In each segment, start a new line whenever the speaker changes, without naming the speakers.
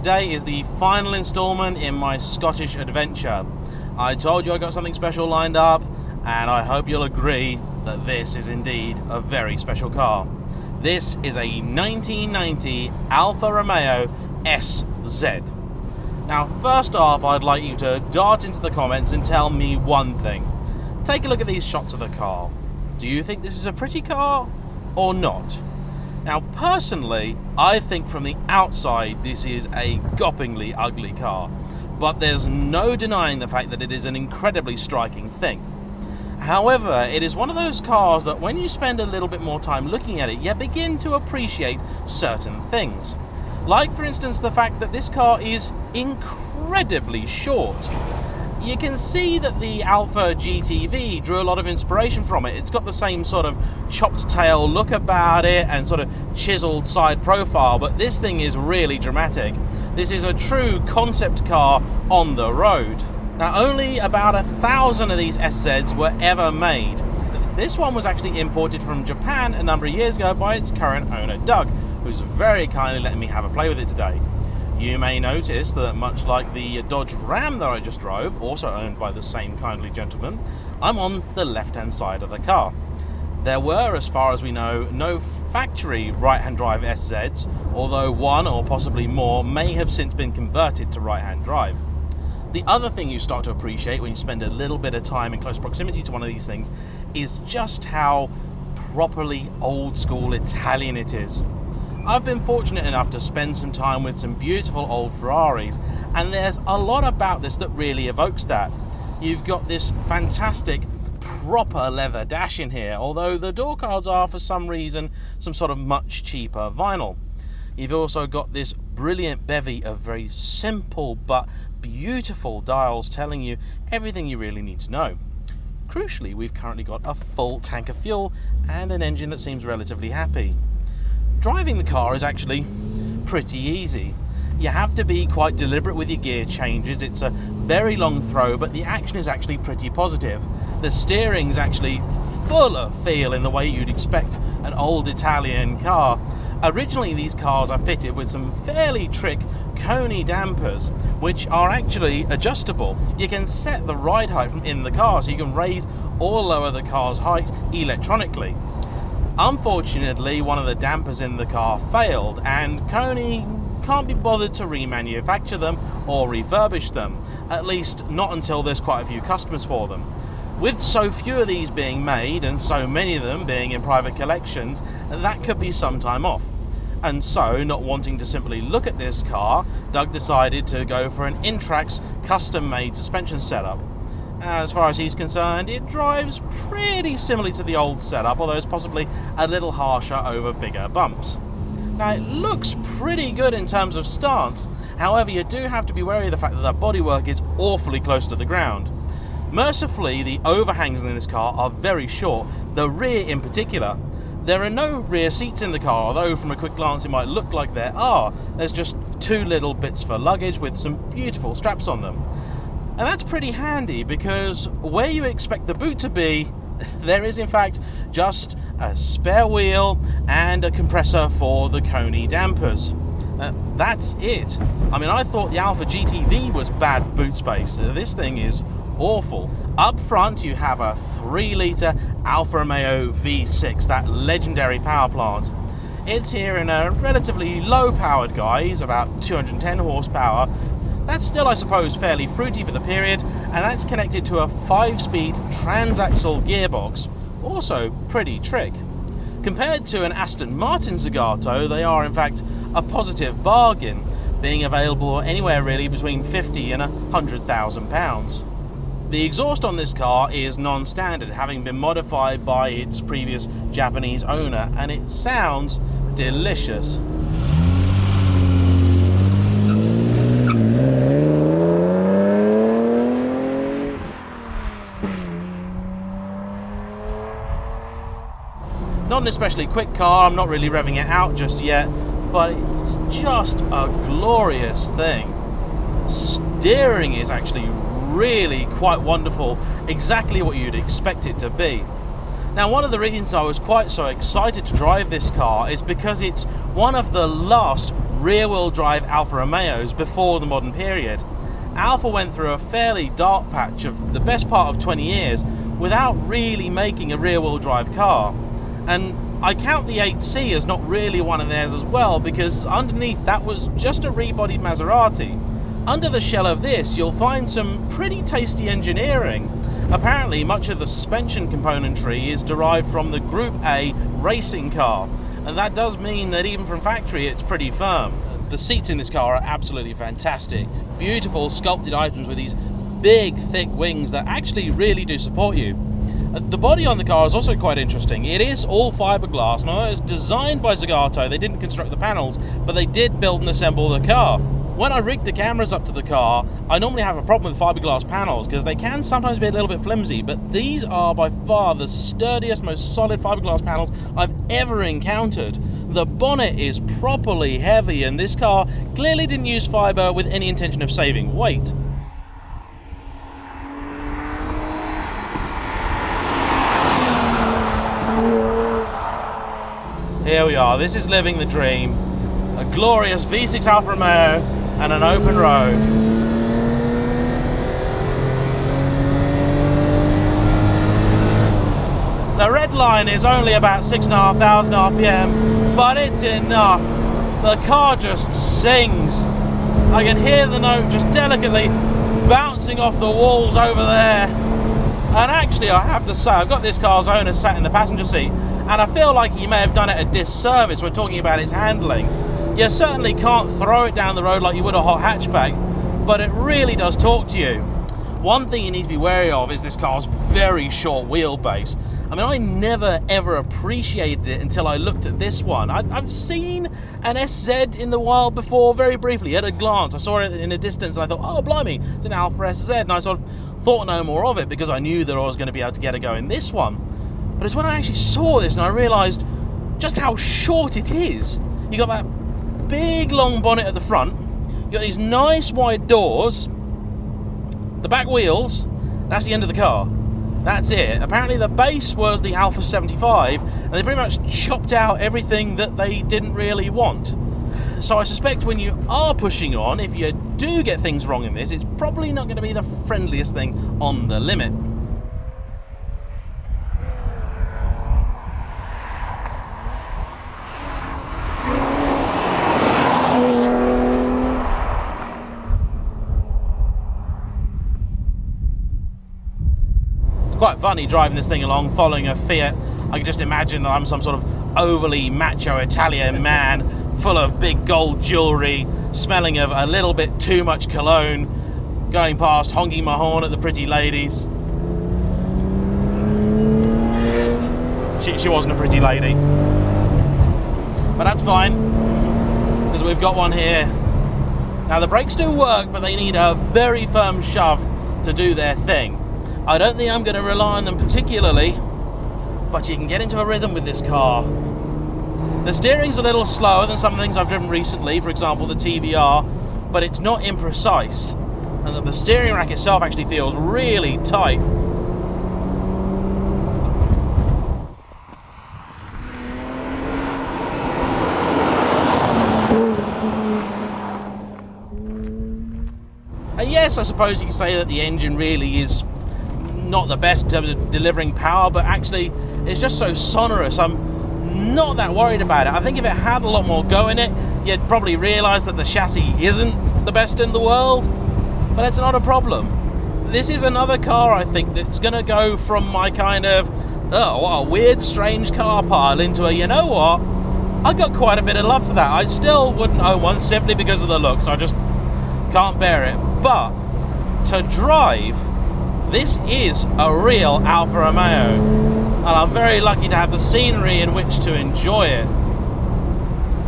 today is the final installment in my Scottish adventure. I told you I got something special lined up, and I hope you'll agree that this is indeed a very special car. This is a 1990 Alfa Romeo SZ. Now, first off, I'd like you to dart into the comments and tell me one thing. Take a look at these shots of the car. Do you think this is a pretty car or not? Now, personally, I think from the outside this is a gopingly ugly car, but there's no denying the fact that it is an incredibly striking thing. However, it is one of those cars that when you spend a little bit more time looking at it, you begin to appreciate certain things. Like, for instance, the fact that this car is incredibly short. You can see that the Alfa GTV drew a lot of inspiration from it. It's got the same sort of chopped tail look about it and sort of chiseled side profile, but this thing is really dramatic. This is a true concept car on the road. Now, only about 1,000 of these SZs were ever made. This one was actually imported from Japan a number of years ago by its current owner, Doug, who's very kindly letting me have a play with it today. You may notice that much like the Dodge Ram that I just drove, also owned by the same kindly gentleman, I'm on the left-hand side of the car. There were, as far as we know, no factory right-hand drive SZs, although one or possibly more may have since been converted to right-hand drive. The other thing you start to appreciate when you spend a little bit of time in close proximity to one of these things is just how properly old-school Italian it is. I've been fortunate enough to spend some time with some beautiful old Ferraris, and there's a lot about this that really evokes that. You've got this fantastic proper leather dash in here, although the door cards are for some reason some sort of much cheaper vinyl. You've also got this brilliant bevy of very simple but beautiful dials telling you everything you really need to know. Crucially, we've currently got a full tank of fuel and an engine that seems relatively happy. Driving the car is actually pretty easy. You have to be quite deliberate with your gear changes. It's a very long throw, but the action is actually pretty positive. The steering's actually full of feel in the way you'd expect an old Italian car. Originally, these cars are fitted with some fairly trick Coney dampers, which are actually adjustable. You can set the ride height from in the car, so you can raise or lower the car's height electronically. Unfortunately, one of the dampers in the car failed, and Coney can't be bothered to remanufacture them or refurbish them, at least not until there's quite a few customers for them. With so few of these being made and so many of them being in private collections, that could be some time off. And so, not wanting to simply look at this car, Doug decided to go for an Intrax custom-made suspension setup. As far as he's concerned, it drives pretty similarly to the old setup, although it's possibly a little harsher over bigger bumps. Now, it looks pretty good in terms of stance. However, you do have to be wary of the fact that the bodywork is awfully close to the ground. Mercifully, the overhangs in this car are very short, the rear in particular. There are no rear seats in the car, although from a quick glance it might look like there are. There's just two little bits for luggage with some beautiful straps on them. And that's pretty handy, because where you expect the boot to be, there is in fact just a spare wheel and a compressor for the Coney dampers. That's it. I mean, I thought the Alfa GTV was bad boot space. This thing is awful. Up front you have a 3-litre Alfa Romeo V6, that legendary power plant. It's here in a relatively low-powered guise, about 210 horsepower. That's still, I suppose, fairly fruity for the period, and that's connected to a 5-speed transaxle gearbox, also pretty trick. Compared to an Aston Martins Zagato, they are in fact a positive bargain, being available anywhere really between £50,000 and £100,000. The exhaust on this car is non-standard, having been modified by its previous Japanese owner, and it sounds delicious. Not an especially quick car, I'm not really revving it out just yet, but it's just a glorious thing. Steering is actually really quite wonderful, exactly what you'd expect it to be. Now, one of the reasons I was quite so excited to drive this car is because it's one of the last rear-wheel drive Alfa Romeos before the modern period. Alfa went through a fairly dark patch of the best part of 20 years without really making a rear-wheel drive car. And I count the 8C as not really one of theirs as well, because underneath that was just a rebodied Maserati. Under the shell of this, you'll find some pretty tasty engineering. Apparently, much of the suspension componentry is derived from the Group A racing car, and that does mean that even from factory, it's pretty firm. The seats in this car are absolutely fantastic. Beautiful sculpted items with these big, thick wings that actually really do support you. The body on the car is also quite interesting. It is all fiberglass. Now, it was designed by Zagato. They didn't construct the panels, but they did build and assemble the car. When I rig the cameras up to the car, I normally have a problem with fiberglass panels because they can sometimes be a little bit flimsy, but these are by far the sturdiest, most solid fiberglass panels I've ever encountered. The bonnet is properly heavy, and this car clearly didn't use fiber with any intention of saving weight. Here we are, this is living the dream. A glorious V6 Alfa Romeo and an open road. The red line is only about 6,500 RPM, but it's enough. The car just sings. I can hear the note just delicately bouncing off the walls over there. And actually, I have to say, I've got this car's owner sat in the passenger seat, and I feel like he may have done it a disservice when talking about its handling. You certainly can't throw it down the road like you would a hot hatchback, but it really does talk to you. One thing you need to be wary of is this car's very short wheelbase. I mean, I never ever appreciated it until I looked at this one. I've seen an SZ in the wild before, very briefly, at a glance. I saw it in a distance and I thought, oh blimey, it's an Alfa SZ, and I sort of thought no more of it because I knew that I was going to be able to get a go in this one. But it's when I actually saw this and I realised just how short it is. You got that big long bonnet at the front, you got these nice wide doors, the back wheels, that's the end of the car. That's it. Apparently the base was the Alfa 75 and they pretty much chopped out everything that they didn't really want. So I suspect when you are pushing on, if you do get things wrong in this, it's probably not going to be the friendliest thing on the limit. Quite funny driving this thing along, following a Fiat. I can just imagine that I'm some sort of overly macho Italian man, full of big gold jewellery, smelling of a little bit too much cologne, going past, honking my horn at the pretty ladies. She wasn't a pretty lady. But that's fine, because we've got one here. Now the brakes do work, but they need a very firm shove to do their thing. I don't think I'm going to rely on them particularly, but you can get into a rhythm with this car. The steering's a little slower than some things I've driven recently, for example the TVR, but it's not imprecise. And the steering rack itself actually feels really tight. And yes, I suppose you could say that the engine really is not the best in terms of delivering power, but actually it's just so sonorous. I'm not that worried about it. I think if it had a lot more go in it, you'd probably realise that the chassis isn't the best in the world, but that's not a problem. This is another car, I think, that's going to go from my kind of, oh, what a weird, strange car pile into a, you know what, I got quite a bit of love for that. I still wouldn't own one simply because of the looks. I just can't bear it. But to drive, this is a real Alfa Romeo, and I'm very lucky to have the scenery in which to enjoy it.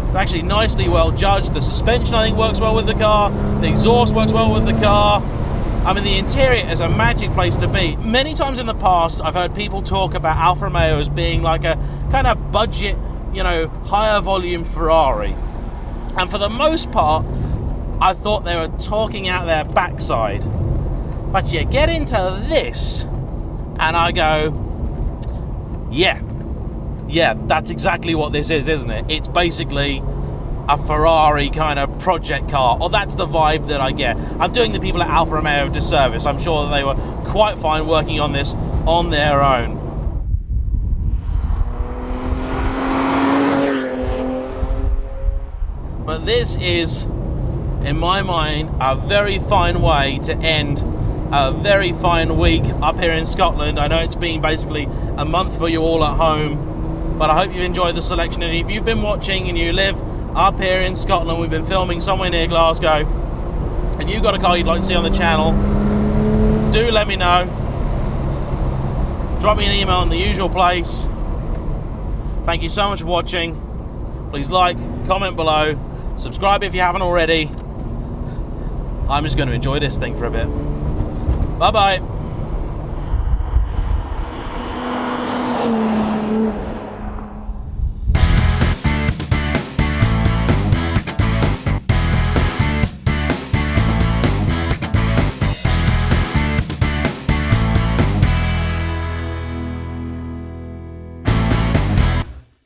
It's actually nicely well judged. The suspension, I think, works well with the car. The exhaust works well with the car. I mean, the interior is a magic place to be. Many times in the past, I've heard people talk about Alfa Romeo as being like a kind of budget, you know, higher volume Ferrari. And for the most part, I thought they were talking out their backside. But you get into this, and I go, yeah, that's exactly what this is, isn't it? It's basically a Ferrari kind of project car, or that's the vibe that I get. I'm doing the people at Alfa Romeo a disservice. I'm sure that they were quite fine working on this on their own. But this is, in my mind, a very fine way to end a very fine week up here in Scotland. I know it's been basically a month for you all at home, but I hope you enjoyed the selection. And if you've been watching and you live up here in Scotland, we've been filming somewhere near Glasgow, and you've got a car you'd like to see on the channel, do let me know. Drop me an email in the usual place. Thank you so much for watching. Please like, comment below, subscribe if you haven't already. I'm just going to enjoy this thing for a bit. Bye bye.